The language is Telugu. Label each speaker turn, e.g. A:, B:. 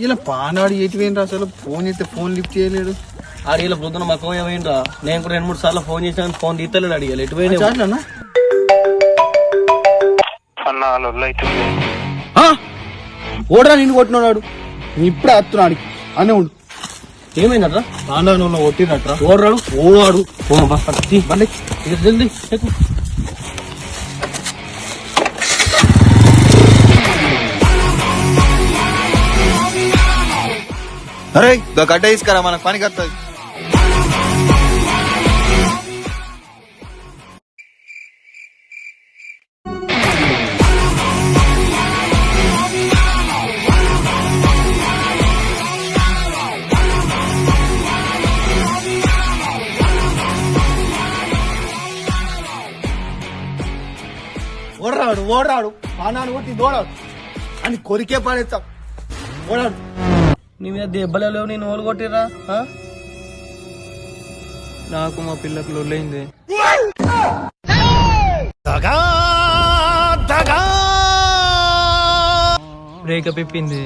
A: ఇలా పానాడు ఎటువేంటి అసలు ఫోన్ చేస్తే ఫోన్ లిఫ్ట్ చేయలేడు.
B: ఆడిలో పొద్దున మక్కువ ఏమైందా? నేను కూడా 2-3 సార్లు ఫోన్ చేసాను, ఫోన్ తీస్తలేడు. అడిగాలి ఎటువైనా
A: చాట్లన్నా ఓడరా నిన్ను కొట్టినాడు. నేను ఇప్పుడే వస్తున్నాడు అనే ఉండు.
B: ఏమైందట్రా?
A: పాండవ కొట్టినట్రా.
B: ఓడరాడు ఓడాడు
A: బండి
B: జల్దీ ఎక్కు.
A: అరే గడ్డ తీసుకురా మనకు పనికి వస్తుంది. ఓడరాడు పానాన్ని కొట్టి దోడాడు అని కొరికే పడేస్తాం. ఓడాడు
B: నీ మీద దెబ్బలే లేవు, నేను ఓలు కొట్టిరా?
C: నాకు మా పిల్లకు లొల్లైంది. బ్రేకప్ ఇప్పింది.